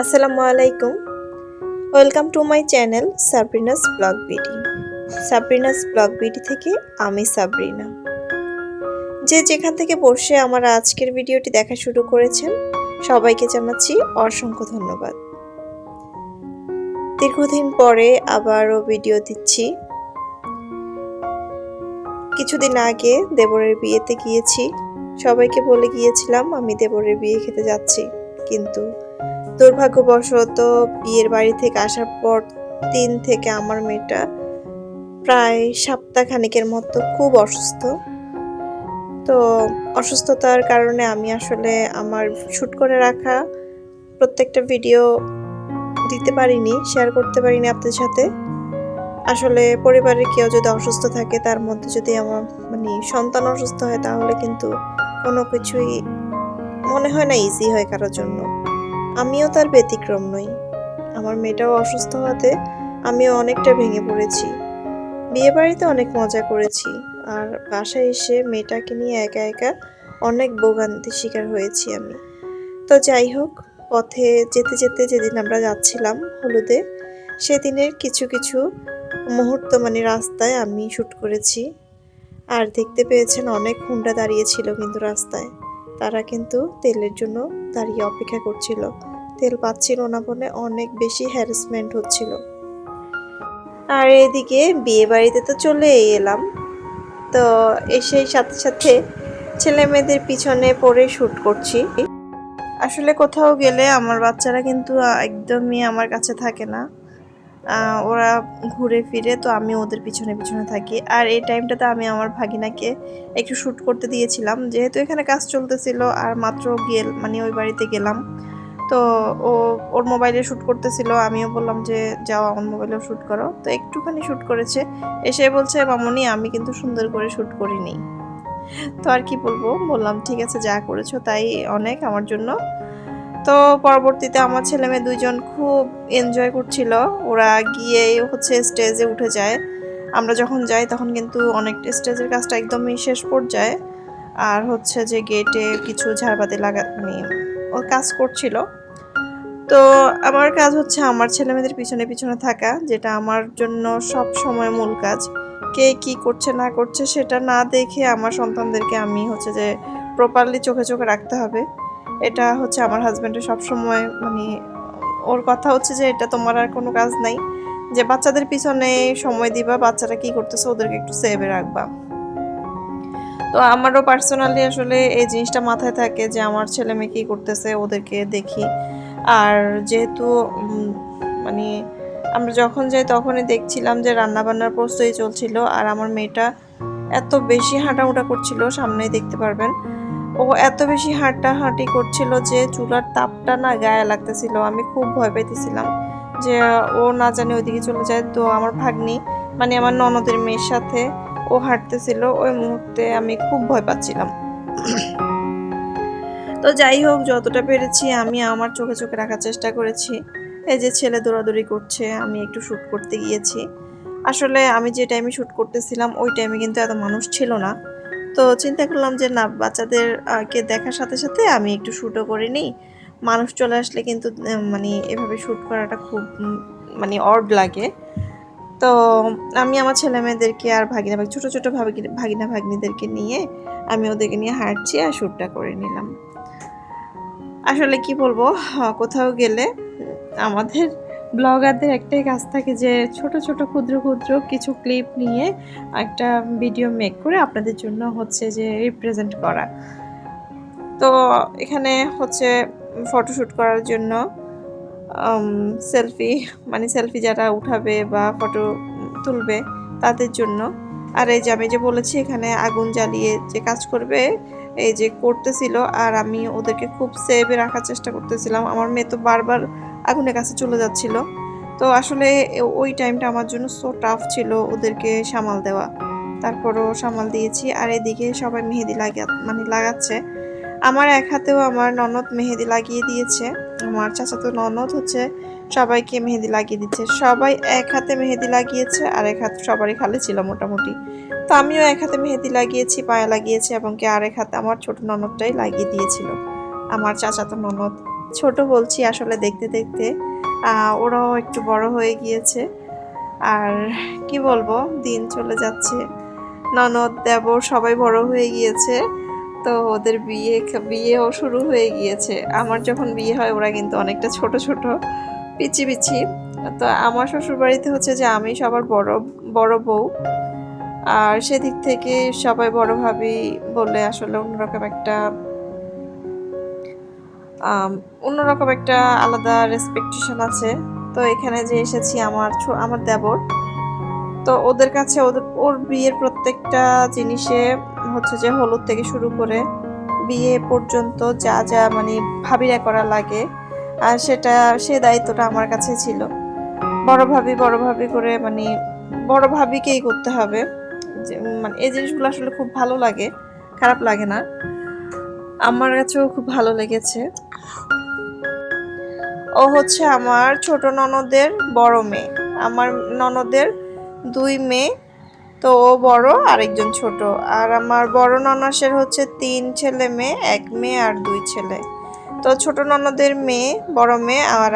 আসসালামু আলাইকুম। Welcome to my channel Sabrina's blog BD. Sabrina's blog BD থেকে আমি সাবরিনা। যে যেখান থেকে বসে আমার আজকের ভিডিওটি দেখা শুরু করেছেন সবাইকে জানাচ্ছি অসংখ্য ধন্যবাদ। দীর্ঘদিন পরে আবারও ভিডিও দিচ্ছি। কিছুদিন আগে দেবরের বিয়েতে গিয়েছি। সবাইকে বলে গিয়েছিলাম আমি দেবরের বিয়ে খেতে যাচ্ছি, কিন্তু দুর্ভাগ্যবশত বিয়ের বাড়ি থেকে আসার পর 3 থেকে আমার মেয়েটা প্রায় সপ্তাহখানেকের মতো খুব অসুস্থ। তো অসুস্থতার কারণে আমি আসলে আমার শ্যুট করে রাখা প্রত্যেকটা ভিডিও দিতে পারিনি, শেয়ার করতে পারিনি আপনাদের সাথে। আসলে পরিবারের কেউ যদি অসুস্থ থাকে, তার মধ্যে যদি আমার সন্তান অসুস্থ হয়, তাহলে কিন্তু কোনো কিছুই মনে হয় না ইজি হয় কারোর জন্য। আমিও তার ব্যতিক্রম নই। আমার মেয়েটাও অসুস্থ হতে আমিও অনেকটা ভেঙে পড়েছি। বিয়ে বাড়িতে অনেক মজা করেছি, আর বাসায় এসে মেয়েটাকে নিয়ে একা একা অনেক ভোগান্তির শিকার হয়েছি আমি। তো যাই হোক, পথে যেতে যেতে যেদিন আমরা যাচ্ছিলাম হলুদে, সেদিনের কিছু কিছু মুহূর্ত রাস্তায় আমি শ্যুট করেছি। আর দেখতে পেয়েছেন অনেক হুন্ডা দাঁড়িয়েছিল কিন্তু রাস্তায়। তারা কিন্তু তেলের জন্য দাঁড়িয়ে অপেক্ষা করছিল। তেল পাচ্ছিল না বলে অনেক বেশি হ্যারাসমেন্ট হচ্ছিল। আর এদিকে বিয়ে বাড়িতে তো চলে এলাম। তো এসেই সাথে সাথে ছেলে মেয়েদের পিছনে পড়ে শ্যুট করছি। আসলে কোথাও গেলে আমার বাচ্চারা কিন্তু একদমই আমার কাছে থাকে না। ওরা ঘুরে ফিরে, তো আমি ওদের পিছনে পিছনে থাকি। আর এই টাইমটাতে আমি আমার ভাগিনাকে একটু শ্যুট করতে দিয়েছিলাম, যেহেতু এখানে কাজ চলতেছিল আর মাত্র ওই বাড়িতে গেলাম। তো ওর মোবাইলে শ্যুট করতেছিল, আমিও বললাম যে যাও আমার মোবাইলেও শ্যুট করো। তো একটুখানি শ্যুট করেছে, এসে বলছে মামুনি আমি কিন্তু সুন্দর করে শ্যুট করিনি। তো আর কি বলবো, বললাম ঠিক আছে, যা করেছো তাই অনেক আমার জন্য। তো পরবর্তীতে আমার ছেলে মেয়ে দুইজন খুব এনজয় করছিল। ওরা গিয়ে স্টেজে উঠে যায়। আমরা যখন যাই তখন কিন্তু অনেকটা স্টেজের কাজটা একদমই শেষ পর্যায়ে। আর যে গেটে কিছু ঝাড়বাতি ও কাজ করছিল। তো আমার কাজ আমার ছেলেমেয়েদের পিছনে পিছনে থাকা, যেটা আমার জন্য সব সময় মূল কাজ। কে কি করছে না করছে সেটা না দেখে আমার সন্তানদেরকে আমি যে প্রপারলি চোখে চোখে রাখতে হবে। এটা আমার হাজব্যান্ডের সবসময় ওর কথা যে এটা তোমার আর কোনো কাজ নাই, যে বাচ্চাদের পিছনে সময় দিবা, বাচ্চারা কি করতেছে ওদেরকে একটু সেভে রাখবা। তো আমারও পার্সোনালি আসলে এই জিনিসটা মাথায় থাকে যে আমার ছেলে মেয়ে কী করতেছে ওদেরকে দেখি। আর যেহেতু আমরা যখন যাই তখনই দেখছিলাম যে রান্নাবান্নার প্রস্তুতি চলছিল, আর আমার মেয়েটা এত বেশি হাঁটাউটা করছিল, সামনেই দেখতে পারবেন। ও এত বেশি হাঁটাহাঁটি করছিল যে চুলার তাপটা না গায়ে লাগতেছিল। আমি খুব ভয় পেতেছিলাম যে ও না জানি ওইদিকে চলে যায়। তো আমার ভাগ্নি আমার ননদের মেয়ের সাথে ও হাঁটতেছিল, ওই মুহূর্তে আমি খুব ভয় পাচ্ছিলাম। তো যাই হোক, যতটা পেরেছি আমি আমার চোখে চোখে রাখার চেষ্টা করেছি। এই যে ছেলে দৌড়াদৌড়ি করছে, আমি একটু শ্যুট করতে গিয়েছি। আসলে আমি যে টাইমে শ্যুট করতেছিলাম ওই টাইমে কিন্তু এত মানুষ ছিল না। তো চিন্তা করলাম যে না, বাচ্চাদের কে দেখার সাথে সাথে আমি একটু শ্যুটও করে নিই। মানুষ চলে আসলে কিন্তু এভাবে শ্যুট করাটা খুব অড লাগে। তো আমি আমার ছেলে মেয়েদেরকে আর ছোটো ছোটো ভাগিনা ভাগ্নিদেরকে নিয়ে আমি ওদেরকে নিয়ে হাঁটছি আর শ্যুটটা করে নিলাম। আসলে কি বলবো, কোথাও গেলে আমাদের ব্লগারদের একটাই কাজ থাকে যে ছোট ছোট ক্ষুদ্র ক্ষুদ্র কিছু ক্লিপ নিয়ে একটা ভিডিও মেক করে আপনাদের জন্য যে রিপ্রেজেন্ট করা। তো এখানে ফটোশ্যুট করার জন্য সেলফি যারা উঠাবে বা ফটো তুলবে তাদের জন্য। আর এই যে আমি যে বলেছি এখানে আগুন জ্বালিয়ে যে কাজ করবে, এই যে করতেছিল, আর আমি ওদেরকে খুব সেভে রাখার চেষ্টা করতেছিলাম। আমার মেয়ে তো বারবার আগুনের কাছে চলে যাচ্ছিল। তো আসলে ওই টাইমটা আমার জন্য সো টাফ ছিল ওদেরকে সামাল দেওয়া। তারপরও সামাল দিয়েছি। আর এদিকে সবাই মেহেদি লাগাচ্ছে। আমার এক হাতেও আমার ননদ মেহেদি লাগিয়ে দিয়েছে। আমার চাচাতো ননদ সবাইকে মেহেদি লাগিয়ে দিচ্ছে। সবাই এক হাতে মেহেদি লাগিয়েছে, আর এক হাত সবারই খালি ছিল মোটামুটি। তো আমিও এক হাতে মেহেদি লাগিয়েছি, পায়ে লাগিয়েছি, এবং কি আরেক হাতে আমার ছোট ননদটাই লাগিয়ে দিয়েছিল, আমার চাচাতো ননদ। ছোট বলছি আসলে দেখতে দেখতে ওরাও একটু বড় হয়ে গিয়েছে। আর কি বলবো, দিন চলে যাচ্ছে, ননদ দেবর সবাই বড় হয়ে গিয়েছে। তো ওদের বিয়েও শুরু হয়ে গিয়েছে। আমার যখন বিয়ে হয় ওরা কিন্তু অনেকটা ছোট ছোট পিচি পিচি। তো আমার শ্বশুর বাড়িতে হচ্ছে যে আমি সবার বড় বড় বউ, আর সেদিক থেকে সবাই বড় ভাবি বলে আসলে অন্যরকম একটা আলাদা রেসপেকটেশন আছে। তো এখানে যে এসেছি আমার দেবর, তো ওদের কাছে ওর বিয়ের প্রত্যেকটা জিনিসে হচ্ছে যে হলুদ থেকে শুরু করে বিয়ে পর্যন্ত যা যা মানে ভাবিরা করা লাগে, আর সে দায়িত্বটা আমার কাছে ছিল। বড় ভাবি করে মানে বড় ভাবিকেই করতে হবে। মানে এই জিনিসগুলো আসলে খুব ভালো লাগে, খারাপ লাগে না, আমার কাছেও খুব ভালো লেগেছে। ও হচ্ছে আমার ছোট ননদের বড় মেয়ে। আমার ননদের 2 মেয়ে, তো ও বড় আরেকজন ছোট। আর আমার বড় ননাসের হচ্ছে 3 ছেলে মেয়ে, 1 মেয়ে আর 2 ছেলে। তো ছোট ননদের মেয়ে, বড় মেয়ে আর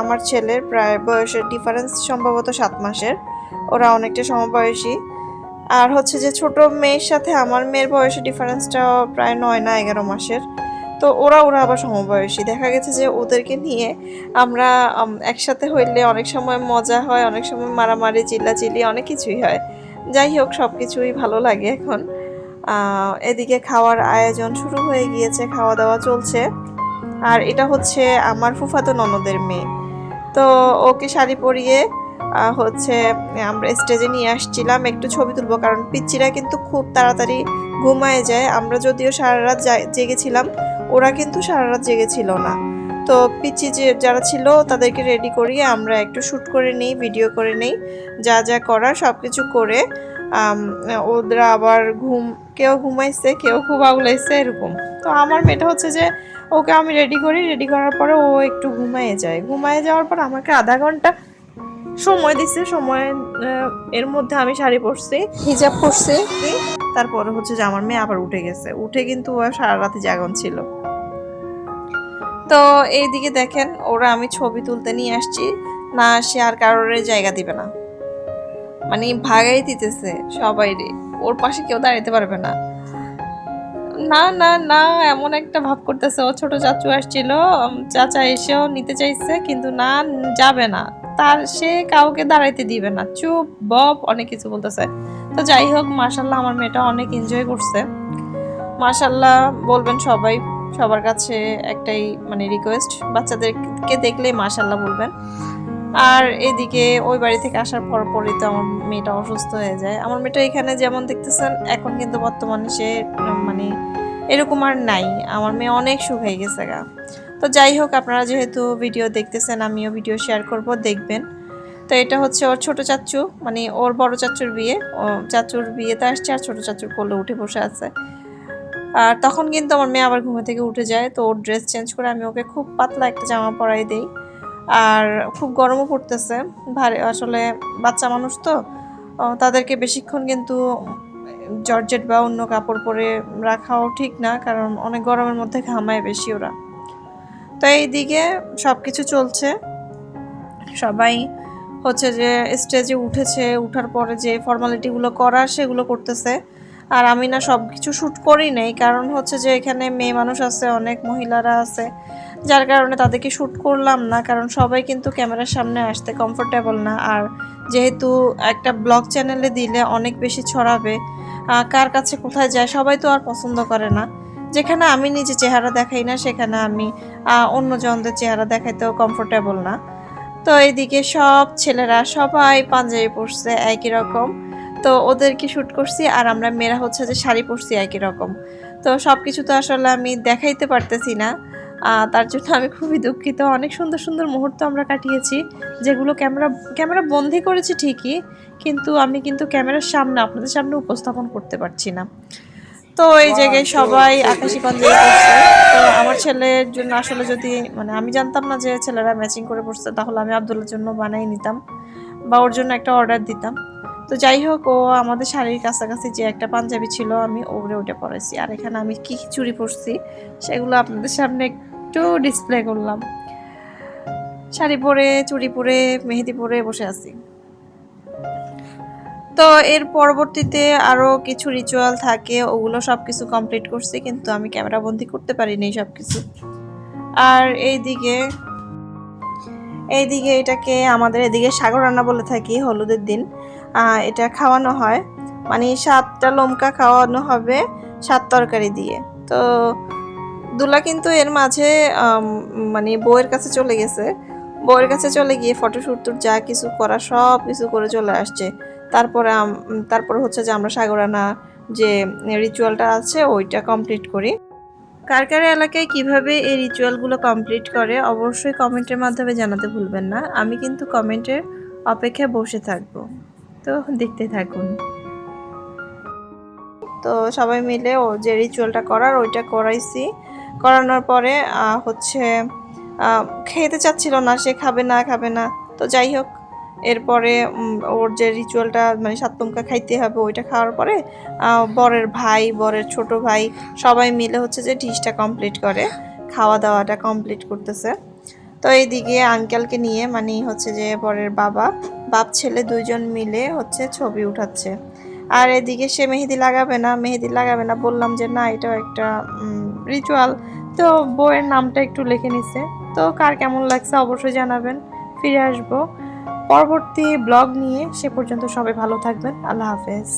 আমার ছেলের প্রায় বয়সের ডিফারেন্স সম্ভবত 7 মাসের। ওরা অনেকটা সমবয়সী। আর হচ্ছে যে ছোট মেয়ের সাথে আমার মেয়ের বয়সের ডিফারেন্সটা প্রায় 9 না 11 মাসের। তো ওরা আবার সমবয়সী। দেখা গেছে যে ওদেরকে নিয়ে আমরা একসাথে হইলে অনেক সময় মজা হয়, অনেক সময় মারামারি চিল্লাচিল্লি অনেক কিছুই হয়। যাই হোক, সব কিছুই ভালো লাগে এখন। এদিকে খাওয়ার আয়োজন শুরু হয়ে গিয়েছে, খাওয়া দাওয়া চলছে। আর এটা হচ্ছে আমার ফুফাতো ননদের মেয়ে। তো ওকে শাড়ি পরিয়ে হচ্ছে আমরা স্টেজে নিয়ে আসছিলাম একটু ছবি তুলবো, কারণ পিচ্চিরা কিন্তু খুব তাড়াতাড়ি ঘুমায় যায়। আমরা যদিও সারা রাত জেগেছিলাম, ওরা কিন্তু সারা রাত জেগেছিল না। তো পিচ্চি যারা ছিল তাদেরকে রেডি করিয়ে আমরা একটু শ্যুট করে নিই, ভিডিও করে নিই, যা যা করার সব কিছু করে ওরা আবার কেউ ঘুমাইছে, কেউ খুব আউলাইছে এরকম। তো আমার মেয়েটা হচ্ছে যে ওকে আমি রেডি করার পরে ও একটু ঘুমায় যাওয়ার পর আমাকে আধা ঘন্টা সময় দিচ্ছে। এর মধ্যে আমি শাড়ি পরছি, হিজাব পরছি, তারপরে হচ্ছে যে আমার মেয়ে আবার উঠে গেছে। উঠে কিন্তু ও সারা রাতে জাগন ছিল। তো এইদিকে দেখেন, ওরা আমি ছবি তুলতে নিয়ে আসছি, না সে আর কারোর জায়গা দিবে না, মানে ভাগাই দিতেছে সবাই রে, ওর পাশে কেউ দাঁড়াতে পারবে না। না না না, এমন একটা ভাব করতেছে। ও ছোট চাচু আসছিল, চাচা এসেও নিতে চাইছে, কিন্তু না, যাবে না, সে কাউকে দাঁড়াইতে দিবে না, চুপ বব অনেক কিছু বলতেছে। তো যাই হোক, মাশাল্লাহ আমার মেয়েটা অনেক এনজয় করছে। মাশাল্লাহ বলবেন সবাই, সবার কাছে একটাই মানে রিকোয়েস্ট, বাচ্চাদেরকে দেখলেই মাশাল্লাহ বলবেন। আর এদিকে ওই বাড়ি থেকে আসার পরই তো আমার মেয়েটা অসুস্থ হয়ে যায়। আমার মেয়েটা এখানে যেমন দেখতেছেন এখন কিন্তু বর্তমানে সে মানে এরকম আর নাই। আমার মেয়ে অনেক সুখ হয়ে গেছে গা। তো যাই হোক, আপনারা যেহেতু ভিডিও দেখতেছেন, আমিও ভিডিও শেয়ার করব, দেখবেন। তো এটা হচ্ছে ওর ছোট চাচু, মানে ওর বড় চাচুর বিয়ে। ও চাচুর বিয়েতে আসছে আর ছোট চাচুর কোলে উঠে বসে আছে। আর তখন কিন্তু আমার মেয়ে আবার ঘুম থেকে উঠে যায়। তো ওর ড্রেস চেঞ্জ করে আমি ওকে খুব পাতলা একটা জামা পরাই দেই। আর খুব গরমও পড়তেছে, ভারী আসলে বাচ্চা মানুষ তো, তাদেরকে বেশিক্ষণ কিন্তু জর্জেট বা অন্য কাপড় পরে রাখাও ঠিক না, কারণ অনেক গরমের মধ্যে ঘামায় বেশি ওরা। তো এইদিকে সব কিছু চলছে, সবাই হচ্ছে যে স্টেজে উঠেছে, উঠার পরে যে ফর্মালিটিগুলো করার সেগুলো করতেছে। আর আমি না সব কিছু শ্যুট করি নাই, কারণ হচ্ছে যে এখানে মেয়ে মানুষ আছে, অনেক মহিলারা আছে, যার কারণে তাদেরকে শ্যুট করলাম না, কারণ সবাই কিন্তু ক্যামেরার সামনে আসতে কমফোর্টেবল না। আর যেহেতু একটা ব্লগ চ্যানেলে দিলে অনেক বেশি ছড়াবে, কার কাছে কোথায় যায় সবাই তো আর পছন্দ করে না। যেখানে আমি নিজে চেহারা দেখাই না, সেখানে আমি অন্য জনদের চেহারা দেখাইতেও কমফোর্টেবল না। তো এইদিকে সব ছেলেরা সবাই পাঞ্জাবি পরছে একই রকম, তো ওদেরকে শ্যুট করছি। আর আমরা মেয়েরা হচ্ছে যে শাড়ি পরছি একই রকম। তো সব কিছু তো আসলে আমি দেখাইতে পারতেছি না, তার জন্য আমি খুবই দুঃখিত। অনেক সুন্দর সুন্দর মুহূর্ত আমরা কাটিয়েছি, যেগুলো ক্যামেরা বন্দি করেছি ঠিকই, কিন্তু আমি কিন্তু ক্যামেরার সামনে আপনাদের সামনে উপস্থাপন করতে পারছি না। তো এই জায়গায় সবাই আকাশি পাঞ্জাবি পরছে। তো আমার ছেলের জন্য আসলে যদি মানে আমি জানতাম না যে ছেলেরা ম্যাচিং করে পরছে, তাহলে আমি আব্দুল্লার জন্য বানাই নিতাম বা ওর জন্য একটা অর্ডার দিতাম। তো যাই হোক, ও আমাদের শাড়ির কাছাকাছি যে একটা পাঞ্জাবি ছিল আমি ওটা পরাইছি। আর এখানে আমি কি চুড়ি পরছি সেগুলো আপনাদের সামনে একটু ডিসপ্লে করলাম। শাড়ি পরে, চুড়ি পরে, মেহেদি পরে বসে আছি। তো এর পরবর্তীতে আরও কিছু রিচুয়াল থাকে, ওগুলো সব কিছু কমপ্লিট করছি, কিন্তু আমি ক্যামেরা বন্দি করতে পারিনি সব কিছু। আর এইদিকে এটাকে আমাদের এদিকে সাগর রান্না বলে থাকি, হলুদের দিন এটা খাওয়ানো হয়, মানে 7টা লমকা খাওয়ানো হবে 7 তরকারি দিয়ে। তো দুলা কিন্তু এর মাঝে মানে বউয়ের কাছে চলে গেছে, বউয়ের কাছে চলে গিয়ে ফটোশুট যা কিছু করা সব কিছু করে চলে আসছে। তারপরে হচ্ছে যে আমরা সাগর রান্না যে রিচুয়ালটা আছে ওইটা কমপ্লিট করি। কার কার এলাকায় কিভাবে এই রিচুয়ালগুলো কমপ্লিট করে অবশ্যই কমেন্টের মাধ্যমে জানাতে ভুলবেন না। আমি কিন্তু কমেন্টের অপেক্ষায় বসে থাকবো, তো দেখতে থাকুন। তো সবাই মিলে ও যে রিচুয়ালটা করার ওইটা করাইছি। করানোর পরে হচ্ছে খেতে চাচ্ছিল না, সে খাবে না, তো যাই হোক এরপরে ওর যে রিচুয়ালটা মানে 7 লমকা খাইতে হবে ওইটা খাওয়ার পরে বরের ভাই, বরের ছোট ভাই সবাই মিলে হচ্ছে যে ডিশটা কমপ্লিট করে, খাওয়া দাওয়াটা কমপ্লিট করতেছে। তো এইদিকে আঙ্কেলকে নিয়ে মানে হচ্ছে যে বরের বাপ ছেলে 2জন মিলে হচ্ছে ছবি উঠাচ্ছে। আর এদিকে সে মেহেদি লাগাবে না, বললাম যে না এটাও একটা রিচুয়াল। তো বউয়ের নামটা একটু লিখে নিছে। তো কার কেমন লাগছে অবশ্যই জানাবেন। ফিরে আসবো পরবর্তী ব্লগ নিয়ে, সে পর্যন্ত সবাই ভালো থাকবেন। আল্লাহ হাফেজ।